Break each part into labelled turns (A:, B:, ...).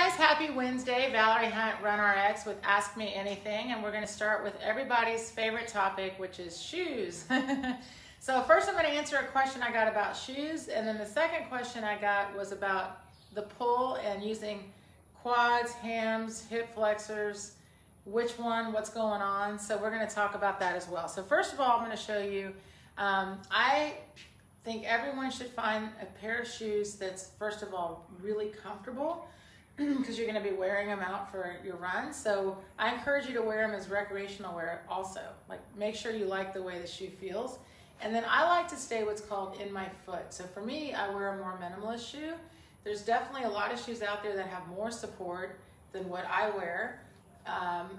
A: guys, happy Wednesday. Valerie Hunt, Run RX with Ask Me Anything, and we're going to start with everybody's favorite topic, which is shoes. So first I'm going to answer a question I got about shoes, and then the second question I got was about the pull and using quads, hams, hip flexors, which one, what's going on. So we're going to talk about that as well. So first of all, I'm going to show you, I think everyone should find a pair of shoes that's, first of all, really comfortable because you're going to be wearing them out for your run. So I encourage you to wear them as recreational wear also. Like, make sure you like the way the shoe feels. And then I like to stay what's called in my foot. So for me, I wear a more minimalist shoe. There's definitely a lot of shoes out there that have more support than what I wear.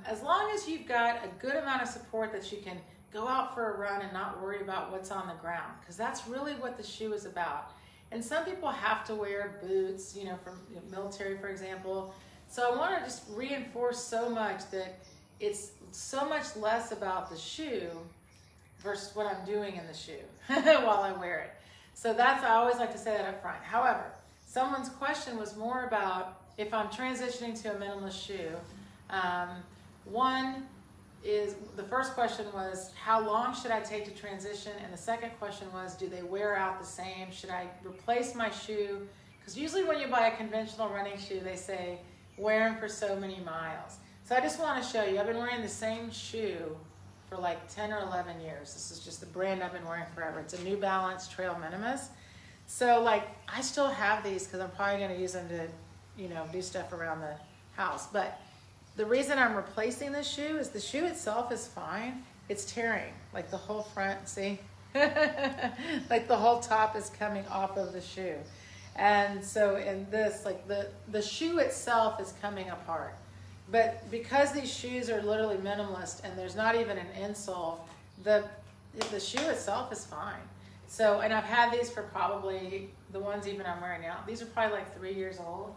A: As long as you've got a good amount of support that you can go out for a run and not worry about what's on the ground, because that's really what the shoe is about. And some people have to wear boots, you know, from military, for example. So I want to just reinforce so much that it's so much less about the shoe versus what I'm doing in the shoe while I wear it. So that's, I always like to say that up front. However, someone's question was more about if I'm transitioning to a minimalist shoe. The first question was, how long should I take to transition? And the second question was, do they wear out the same? Should I replace my shoe? Because usually when you buy a conventional running shoe, they say, wear them for so many miles. So I just want to show you, I've been wearing the same shoe for like 10 or 11 years. This is just the brand I've been wearing forever. It's a New Balance Trail Minimalist. So like, I still have these because I'm probably going to use them to, you know, do stuff around the house. But the reason I'm replacing this shoe is the shoe itself is fine. It's tearing, like the whole front, see? Like the whole top is coming off of the shoe. And so in this, like the shoe itself is coming apart. But because these shoes are literally minimalist and there's not even an insole, the shoe itself is fine. So, and I've had these for probably, the ones even I'm wearing now, these are probably like 3 years old.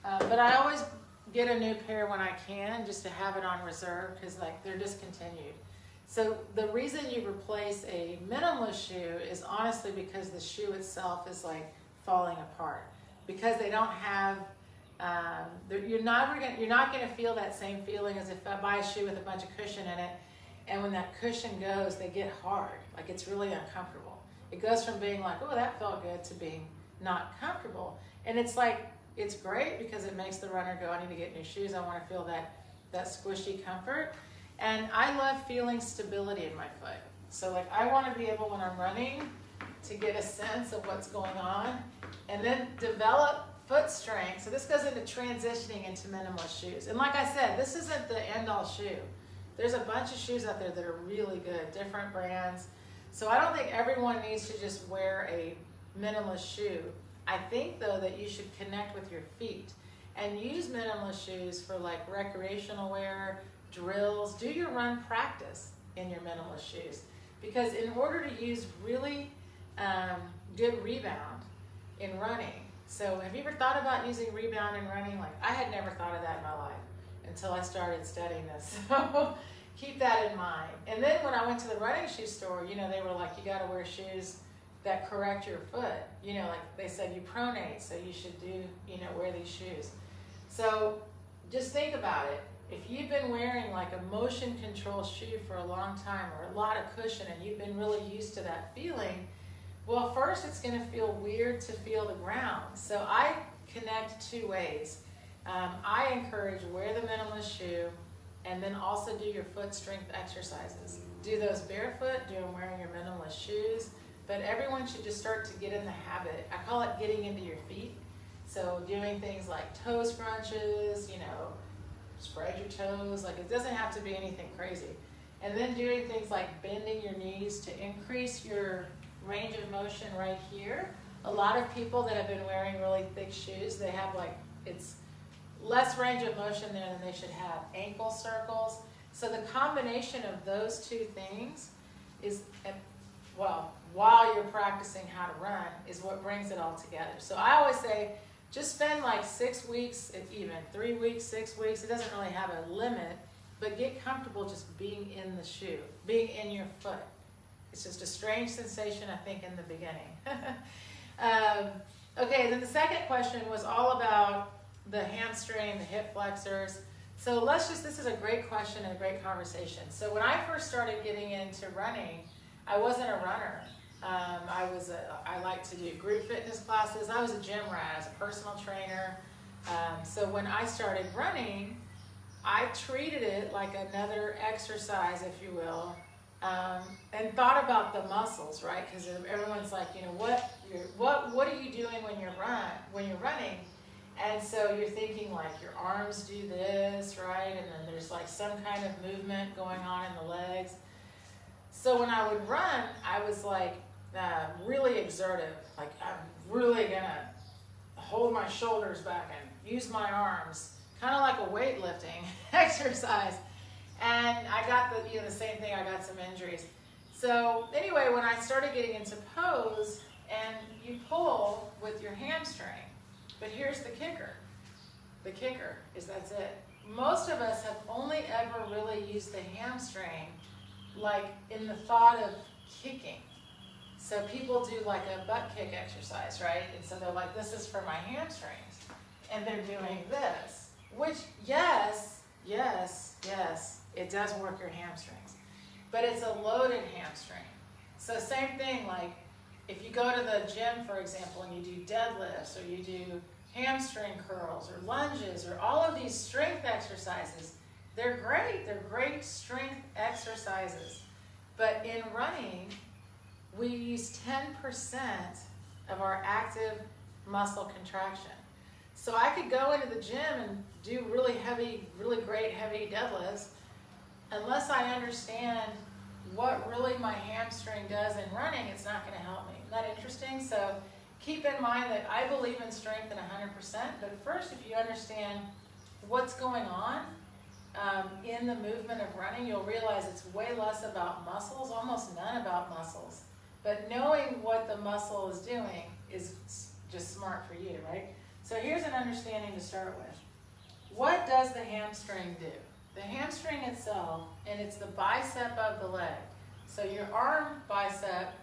A: But I always get a new pair when I can, just to have it on reserve, because like they're discontinued. So the reason you replace a minimalist shoe is honestly because the shoe itself is like falling apart, because they don't have you're not going to feel that same feeling as if I buy a shoe with a bunch of cushion in it, and when that cushion goes, they get hard. Like, it's really uncomfortable. It goes from being like, oh, that felt good, to being not comfortable. And it's like, it's great because it makes the runner go, I need to get new shoes. I want to feel that squishy comfort. And I love feeling stability in my foot. So like, I want to be able, when I'm running, to get a sense of what's going on and then develop foot strength. So this goes into transitioning into minimalist shoes. And like I said, this isn't the end-all shoe. There's a bunch of shoes out there that are really good, different brands. So I don't think everyone needs to just wear a minimalist shoe. I think though that you should connect with your feet and use minimalist shoes for like recreational wear, drills. Do your run practice in your minimalist shoes, because in order to use really good rebound in running. So have you ever thought about using rebound in running? Like, I had never thought of that in my life until I started studying this. So keep that in mind. And then when I went to the running shoe store, you know, they were like, you got to wear shoes that correct your foot. You know, like they said, you pronate, so you should do, you know, wear these shoes. So just think about it. If you've been wearing like a motion control shoe for a long time, or a lot of cushion, and you've been really used to that feeling, well, first it's going to feel weird to feel the ground. So I connect two ways. I encourage wear the minimalist shoe, and then also do your foot strength exercises. Do those barefoot, do them wearing your minimalist shoes. But everyone should just start to get in the habit. I call it getting into your feet. So doing things like toe scrunches, you know, spread your toes. Like, it doesn't have to be anything crazy. And then doing things like bending your knees to increase your range of motion right here. A lot of people that have been wearing really thick shoes, they have like, it's less range of motion there than they should have. Ankle circles. So the combination of those two things is, well, while you're practicing how to run, is what brings it all together. So I always say, just spend like 6 weeks, if even 3 weeks, 6 weeks. It doesn't really have a limit, but get comfortable just being in the shoe, being in your foot. It's just a strange sensation, I think, in the beginning. Okay, then the second question was all about the hamstring, the hip flexors. So this is a great question and a great conversation. So when I first started getting into running, I wasn't a runner. I like to do group fitness classes. I was a gym rat, as a personal trainer. So when I started running, I treated it like another exercise, if you will, and thought about the muscles, right? Because everyone's like, you know, what are you doing when you're running? And so you're thinking like your arms do this, right? And then there's like some kind of movement going on in the legs. So when I would run, I was like really exertive. Like I'm really gonna hold my shoulders back and use my arms, kind of like a weightlifting exercise. And I got the same thing. I got some injuries. So anyway, when I started getting into pose, and you pull with your hamstring. But here's the kicker. The kicker is that's it. Most of us have only ever really used the hamstring like in the thought of kicking. So people do like a butt kick exercise, right? And so they're like, this is for my hamstrings. And they're doing this, which yes, it does work your hamstrings. But it's a loaded hamstring. So same thing, like if you go to the gym, for example, and you do deadlifts or you do hamstring curls or lunges or all of these strength exercises, they're great. They're great strength exercises. But in running, we use 10% of our active muscle contraction. So I could go into the gym and do really great heavy deadlifts. Unless I understand what really my hamstring does in running, it's not going to help me. Isn't that interesting? So keep in mind that I believe in strength in 100%, but first, if you understand what's going on in the movement of running, you'll realize it's way less about muscles, almost none about muscles. But knowing what the muscle is doing is just smart for you, right? So here's an understanding to start with. What does the hamstring do? The hamstring itself, and it's the bicep of the leg. So your arm bicep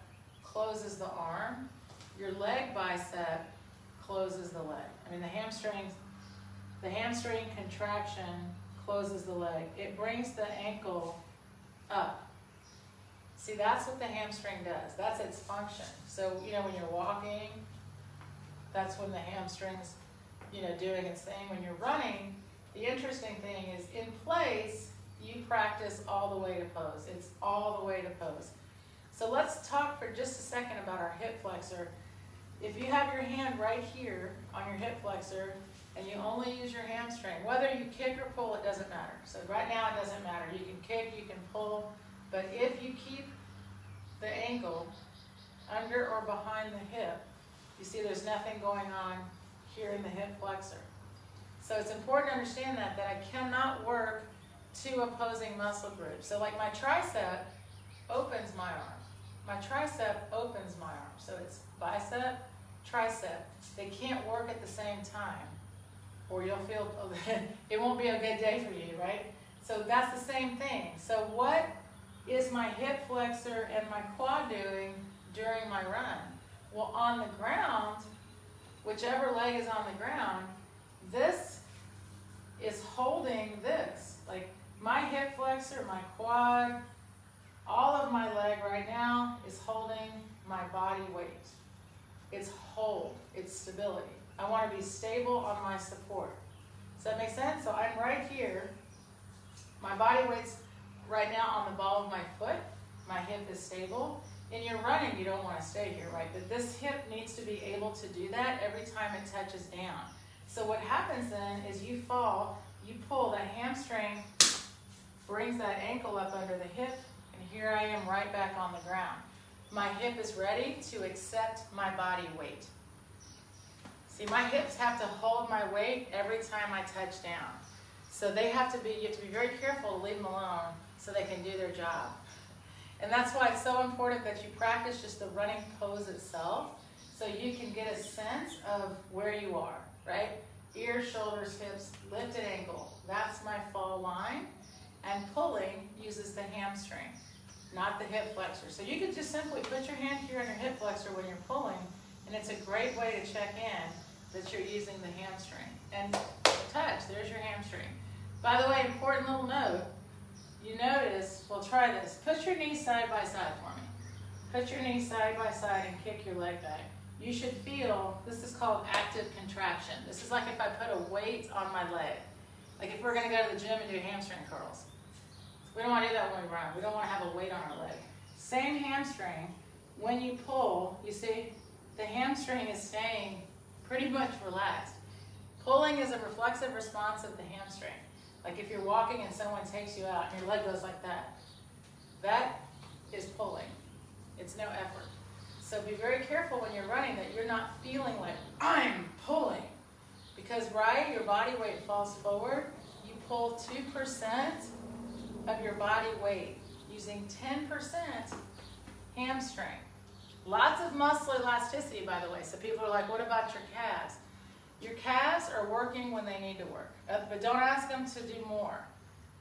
A: closes the arm. Your leg bicep closes the leg. I mean, the hamstring contraction closes the leg. It brings the ankle up. See, that's what the hamstring does. That's its function. So, when you're walking, that's when the hamstring's, doing its thing. When you're running, the interesting thing is in place, you practice all the way to pose. It's all the way to pose. So let's talk for just a second about our hip flexor. If you have your hand right here on your hip flexor and you only use your hamstring, whether you kick or pull, it doesn't matter. So right now it doesn't matter. You can kick, you can pull, but if you keep the ankle under or behind the hip, you see there's nothing going on here in the hip flexor. So it's important to understand that I cannot work two opposing muscle groups. So like my tricep opens my arm. My tricep opens my arm. So it's bicep, tricep. They can't work at the same time or you'll feel, it won't be a good day for you, right? So that's the same thing. So what is my hip flexor and my quad doing during my run? Well, on the ground, whichever leg is on the ground, this is holding this. Like my hip flexor, my quad, all of my leg right now is holding my body weight. It's hold, it's stability. I want to be stable on my support. Does that make sense? So I'm right here. My body weight's right now on the ball of my foot. My hip is stable. In your running, you don't want to stay here, right? But this hip needs to be able to do that every time it touches down. So what happens then is you fall, you pull, that hamstring brings that ankle up under the hip, and here I am right back on the ground. My hip is ready to accept my body weight. See, my hips have to hold my weight every time I touch down. So they have to be, you have to be very careful to leave them alone so they can do their job. And that's why it's so important that you practice just the running pose itself so you can get a sense of where you are, right? Ears, shoulders, hips, lifted ankle. That's my fall line. And pulling uses the hamstring, not the hip flexor. So you could just simply put your hand here on your hip flexor when you're pulling, and it's a great way to check in that you're using the hamstring. And there's your hamstring. By the way, important little note, you notice, well, try this. Put your knees side by side for me. Put your knees side by side and kick your leg back. You should feel, this is called active contraction. This is like if I put a weight on my leg. Like if we're gonna go to the gym and do hamstring curls. We don't wanna do that when we run. We don't wanna have a weight on our leg. Same hamstring, when you pull, you see, the hamstring is staying pretty much relaxed. Pulling is a reflexive response of the hamstring. Like if you're walking and someone takes you out and your leg goes like that. That is pulling. It's no effort. So be very careful when you're running that you're not feeling like, I'm pulling. Because, right, your body weight falls forward. You pull 2% of your body weight using 10% hamstring. Lots of muscle elasticity, by the way. So people are like, what about your calves? Your calves are working when they need to work. But don't ask them to do more.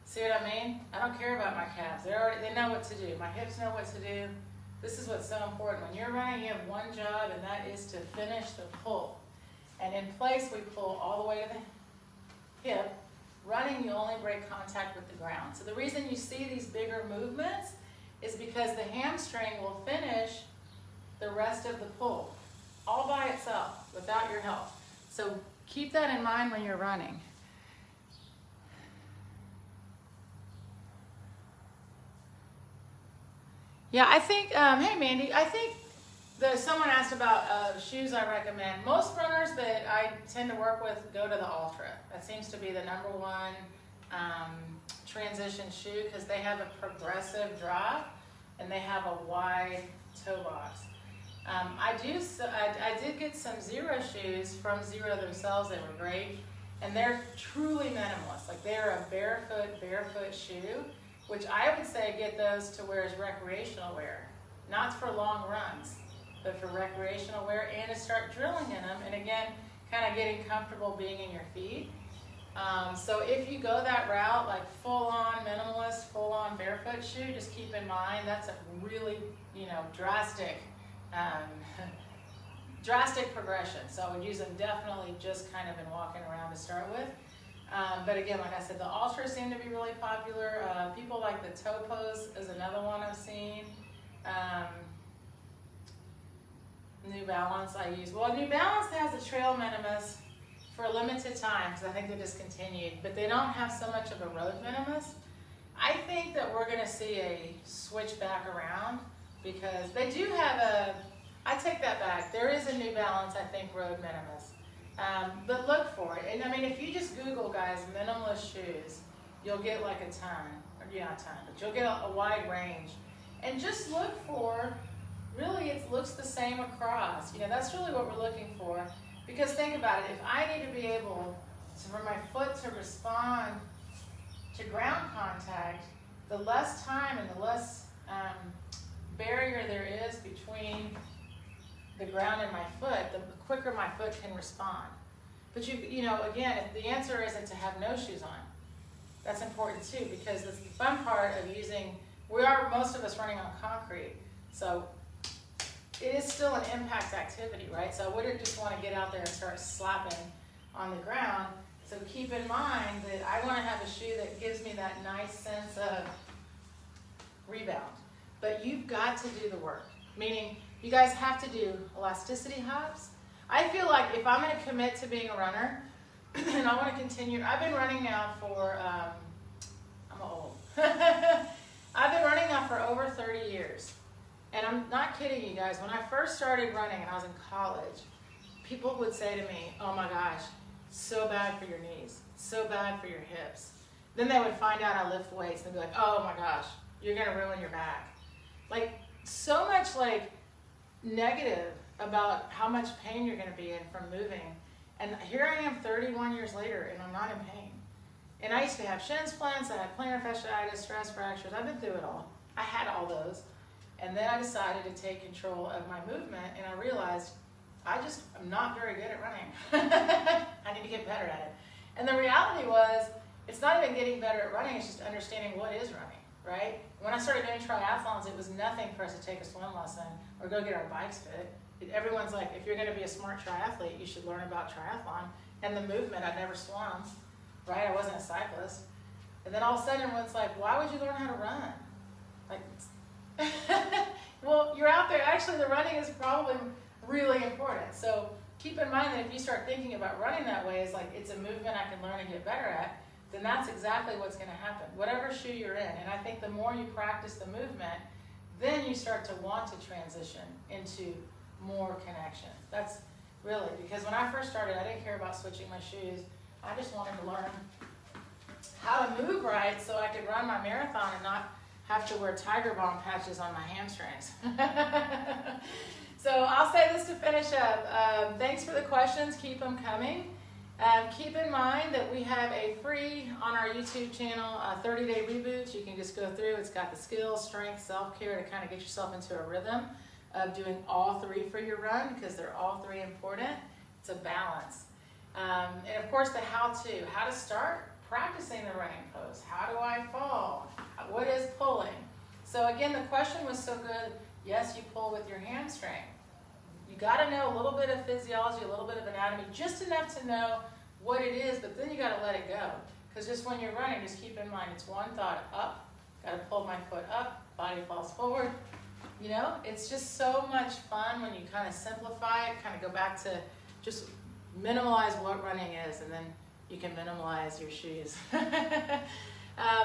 A: See what I mean? I don't care about my calves. They know what to do. My hips know what to do. This is what's so important. When you're running, you have one job, and that is to finish the pull. And in place, we pull all the way to the hip. Running, you only break contact with the ground. So the reason you see these bigger movements is because the hamstring will finish the rest of the pull all by itself without your help. So keep that in mind when you're running. Yeah, I think, hey Mandy, I think someone asked about shoes I recommend. Most runners that I tend to work with go to the Ultra. That seems to be the #1 transition shoe because they have a progressive drop and they have a wide toe box. I did get some Zero shoes from Zero themselves. They were great. And they're truly minimalist. Like they're a barefoot shoe, which I would say get those to wear as recreational wear. Not for long runs, but for recreational wear and to start drilling in them. And again, kind of getting comfortable being in your feet. So if you go that route, like full-on minimalist, full-on barefoot shoe, just keep in mind that's a really, drastic progression. So I would use them definitely just kind of in walking around to start with. But again, like I said, the Ultra seem to be really popular. People like the Topos is another one I've seen. New Balance I use. Well, New Balance has a Trail Minimus for a limited time because I think they're discontinued, but they don't have so much of a Road Minimus. I think that we're going to see a switch back around because they do have I take that back. There is a New Balance, I think, Road Minimus. But look for it. And I mean, if you just Google, guys, minimalist shoes, you'll get like a ton. Or not a ton, but you'll get a wide range. And just look for, really, it looks the same across. That's really what we're looking for. Because think about it. If I need to be able for my foot to respond to ground contact, the less time and the less barrier there is between the ground and my foot, the quicker my foot can respond. But again, the answer isn't to have no shoes on. That's important too, because the fun part of most of us running on concrete, so it is still an impact activity, right? So I wouldn't just want to get out there and start slapping on the ground. So keep in mind that I want to have a shoe that gives me that nice sense of rebound. But you've got to do the work, meaning you guys have to do elasticity hops. I feel like if I'm going to commit to being a runner, and I want to continue, I've been running now for, I'm old. I've been running now for over 30 years. And I'm not kidding you guys, when I first started running and I was in college, people would say to me, oh my gosh, so bad for your knees, so bad for your hips. Then they would find out I lift weights and they'd be like, oh my gosh, you're going to ruin your back. Like, so much like negative about how much pain you're going to be in from moving. And here I am 31 years later and I'm not in pain. And I used to have shin splints, I had plantar fasciitis, stress fractures, I've been through it all. I had all those. And then I decided to take control of my movement and I realized I'm not very good at running. I need to get better at it. And the reality was, it's not even getting better at running, it's just understanding what is running, right? When I started doing triathlons, it was nothing for us to take a swim lesson or go get our bikes fit. Everyone's like, if you're gonna be a smart triathlete, you should learn about triathlon. And the movement, I'd never swum. right? I wasn't a cyclist. And then all of a sudden everyone's like, why would you learn how to run? Like, well, you're out there. Actually, the running is probably really important. So keep in mind that if you start thinking about running that way as like it's a movement I can learn and get better at, then that's exactly what's going to happen, whatever shoe you're in. And I think the more you practice the movement, then you start to want to transition into more connection. That's really, because when I first started, I didn't care about switching my shoes. I just wanted to learn how to move right so I could run my marathon and not have to wear Tiger Balm patches on my hamstrings. So I'll say this to finish up. Thanks for the questions. Keep them coming. Keep in mind that we have a free, on our YouTube channel, 30-day reboot. You can just go through. It's got the skills, strength, self-care to kind of get yourself into a rhythm of doing all three for your run, because they're all three important. It's a balance. And of course the how-to. How to start practicing the running pose. How do I fall? What is pulling? So again, the question was so good. Yes, you pull with your hamstring. You got to know a little bit of physiology, a little bit of anatomy, just enough to know what it is, but then you got to let it go. Because just when you're running, just keep in mind, it's one thought, up, got to pull my foot up, body falls forward. You know, it's just so much fun when you kind of simplify it, kind of go back to just minimalize what running is, and then you can minimalize your shoes.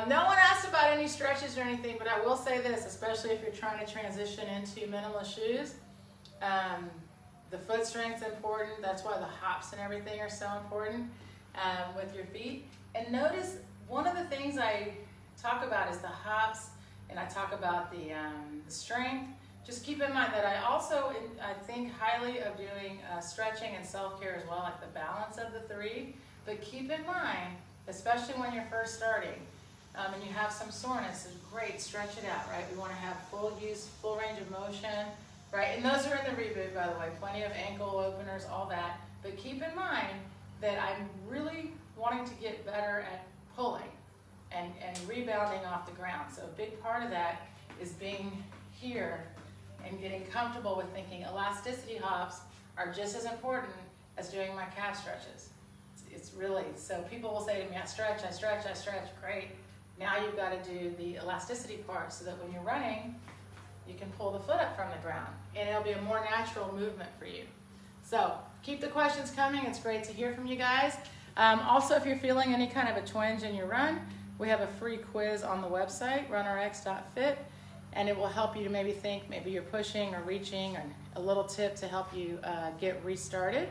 A: No one asked about any stretches or anything, but I will say this, especially if you're trying to transition into minimalist shoes. The foot strength's important. That's why the hops and everything are so important with your feet. And notice one of the things I talk about is the hops, and I talk about the strength. Just keep in mind that I also I think highly of doing stretching and self-care as well, like the balance of the three. But keep in mind, especially when you're first starting, and you have some soreness, it's great, stretch it out, right? We want to have full use, full range of motion, right? And those are in the reboot, by the way, plenty of ankle openers, all that. But keep in mind that I'm really wanting to get better at pulling and rebounding off the ground. So a big part of that is being here and getting comfortable with thinking elasticity hops are just as important as doing my calf stretches. It's really, so people will say to me, I stretch, great. Now you've got to do the elasticity part so that when you're running, you can pull the foot up from the ground and it'll be a more natural movement for you. So keep the questions coming. It's great to hear from you guys. Also, if you're feeling any kind of a twinge in your run, we have a free quiz on the website, runrx.fit, and it will help you to maybe think maybe you're pushing or reaching, or a little tip to help you get restarted.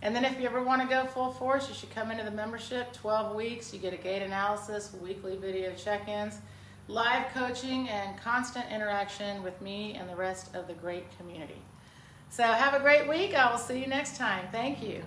A: And then if you ever want to go full force, you should come into the membership, 12 weeks. You get a gait analysis, weekly video check-ins, live coaching, and constant interaction with me and the rest of the great community. So have a great week. I will see you next time. Thank you.